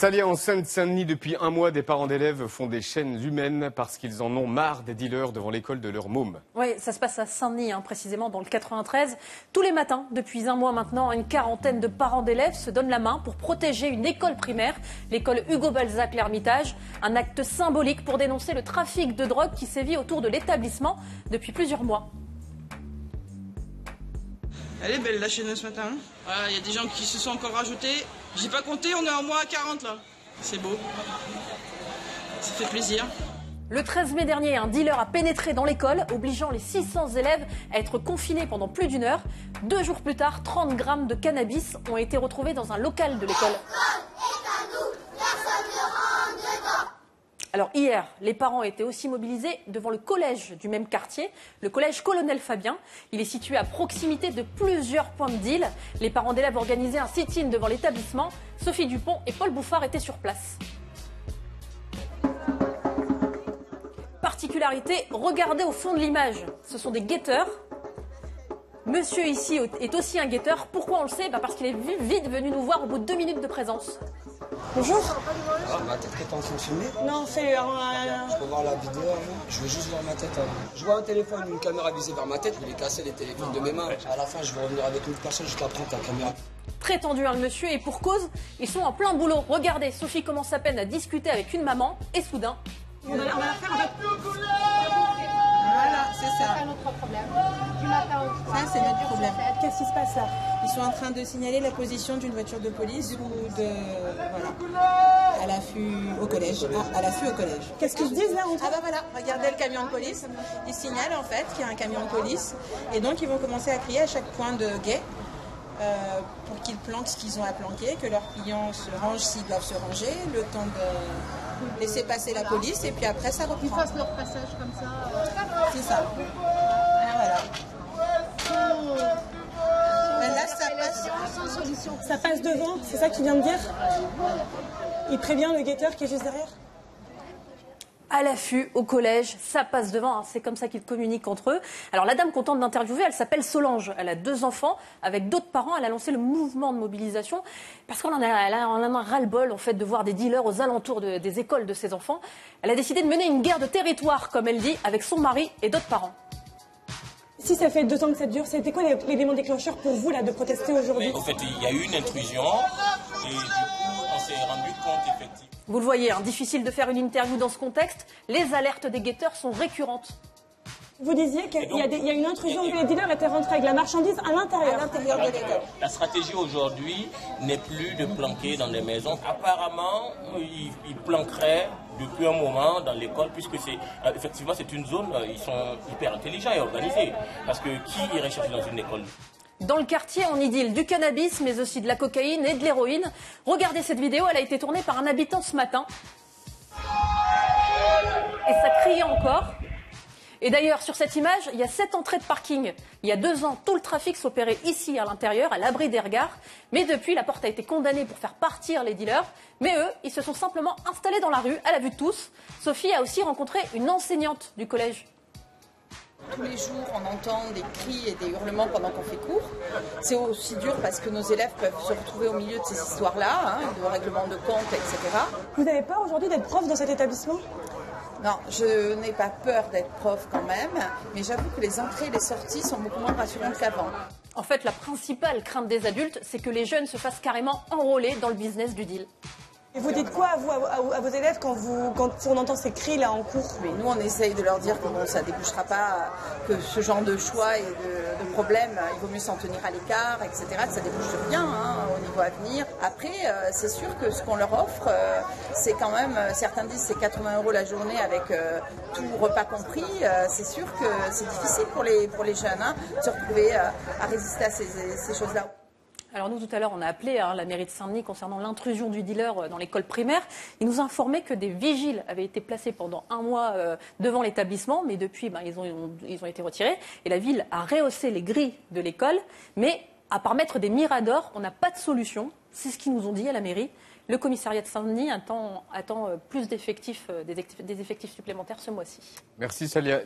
Salia, en Seine-Saint-Denis, depuis un mois, des parents d'élèves font des chaînes humaines parce qu'ils en ont marre des dealers devant l'école de leur môme. Oui, ça se passe à Saint-Denis, précisément dans le 93. Tous les matins, depuis un mois maintenant, une quarantaine de parents d'élèves se donnent la main pour protéger une école primaire, l'école Hugo Balzac l'Ermitage. Un acte symbolique pour dénoncer le trafic de drogue qui sévit autour de l'établissement depuis plusieurs mois. Elle est belle la chaîne ce matin. Il y a des gens qui se sont encore rajoutés. J'ai pas compté, on est en mois à 40 là. C'est beau. Ça fait plaisir. Le 13 mai dernier, un dealer a pénétré dans l'école, obligeant les 600 élèves à être confinés pendant plus d'une heure. 2 jours plus tard, 30 grammes de cannabis ont été retrouvés dans un local de l'école. Alors hier, les parents étaient aussi mobilisés devant le collège du même quartier, le collège Colonel Fabien. Il est situé à proximité de plusieurs points de deal. Les parents d'élèves organisaient un sit-in devant l'établissement. Sophie Dupont et Paul Bouffard étaient sur place. Particularité, regardez au fond de l'image. Ce sont des guetteurs. Monsieur ici est aussi un guetteur. Pourquoi on le sait? Parce qu'il est vite venu nous voir au bout de 2 minutes de présence. Bonjour. Ma tête est en train de filmer. Non, c'est Je peux voir la vidéo avant. Je veux juste voir ma tête avant. Je vois un téléphone, une caméra visée vers ma tête. Je vais les casser les téléphones de mes mains. À la fin, je vais revenir avec une personne. Je t'apprends ta caméra. Très tendu, le monsieur, et pour cause, ils sont en plein boulot. Regardez, Sophie commence à peine à discuter avec une maman, et soudain... on va la faire. Voilà, c'est ça. C'est notre problème. Ça, c'est notre problème. Qu'est-ce qui se passe là? Ils sont en train de signaler la position d'une voiture de police ou de... Voilà. À l'affût au collège. À l'affût au collège. Qu'est-ce qu'ils se disent là? Ah bah voilà, regardez le camion de police. Ils signalent en fait qu'il y a un camion de police. Et donc ils vont commencer à crier à chaque point de guet pour qu'ils planquent ce qu'ils ont à planquer, que leurs clients se rangent s'ils doivent se ranger, le temps de laisser passer la police et puis après ça reprend. Ils fassent leur passage comme ça. C'est ça. Voilà. Mais là, ça passe Sans solution. Ça passe devant, c'est ça qu'il vient de dire? Il prévient le guetteur qui est juste derrière? À l'affût, au collège, ça passe devant, c'est comme ça qu'ils communiquent entre eux. Alors la dame qu'on tente d'interviewer, elle s'appelle Solange, elle a 2 enfants, avec d'autres parents, elle a lancé le mouvement de mobilisation, parce qu'on en a ras-le-bol en fait, de voir des dealers aux alentours des écoles de ses enfants. Elle a décidé de mener une guerre de territoire, comme elle dit, avec son mari et d'autres parents. Si ça fait 2 ans que ça dure, c'était quoi l'élément déclencheur pour vous là de protester aujourd'hui? En fait, il y a eu une intrusion et du coup, on s'est rendu compte effectivement. Vous le voyez, difficile de faire une interview dans ce contexte. Les alertes des guetteurs sont récurrentes. Vous disiez qu'il y a une intrusion, que les dealers étaient rentrés avec la marchandise à l'intérieur. de l'école. La stratégie aujourd'hui n'est plus de planquer dans les maisons. Apparemment, ils planqueraient depuis un moment dans l'école, puisque effectivement c'est une zone, ils sont hyper intelligents et organisés. Parce que qui irait chercher dans une école? Dans le quartier, on y deal du cannabis, mais aussi de la cocaïne et de l'héroïne. Regardez cette vidéo, elle a été tournée par un habitant ce matin. Et ça criait encore. Et d'ailleurs, sur cette image, il y a 7 entrées de parking. Il y a 2 ans, tout le trafic s'opérait ici, à l'intérieur, à l'abri des regards. Mais depuis, la porte a été condamnée pour faire partir les dealers. Mais eux, ils se sont simplement installés dans la rue, à la vue de tous. Sophie a aussi rencontré une enseignante du collège. Tous les jours, on entend des cris et des hurlements pendant qu'on fait cours. C'est aussi dur parce que nos élèves peuvent se retrouver au milieu de ces histoires-là, de règlement de compte, etc. Vous n'avez peur aujourd'hui d'être prof dans cet établissement? Non, je n'ai pas peur d'être prof quand même, mais j'avoue que les entrées et les sorties sont beaucoup moins rassurantes qu'avant. En fait, la principale crainte des adultes, c'est que les jeunes se fassent carrément enrôler dans le business du deal. Et vous dites quoi à vos élèves quand on entend ces cris là en cours? Mais nous, on essaye de leur dire que bon, ça ne débouchera pas, que ce genre de choix et de problèmes, il vaut mieux s'en tenir à l'écart, etc. Que ça débouche sur rien au niveau à venir. Après, c'est sûr que ce qu'on leur offre, c'est quand même, certains disent c'est 80 € la journée avec tout repas compris. C'est sûr que c'est difficile pour les jeunes de se retrouver à résister à ces choses-là. Alors nous, tout à l'heure, on a appelé la mairie de Saint-Denis concernant l'intrusion du dealer dans l'école primaire. Ils nous informaient que des vigiles avaient été placés pendant un mois devant l'établissement, mais depuis, ils ont été retirés. Et la ville a rehaussé les grilles de l'école, mais à part mettre des miradors, on n'a pas de solution. C'est ce qu'ils nous ont dit à la mairie. Le commissariat de Saint-Denis attend plus d'effectifs, des effectifs supplémentaires ce mois-ci. Merci Salia.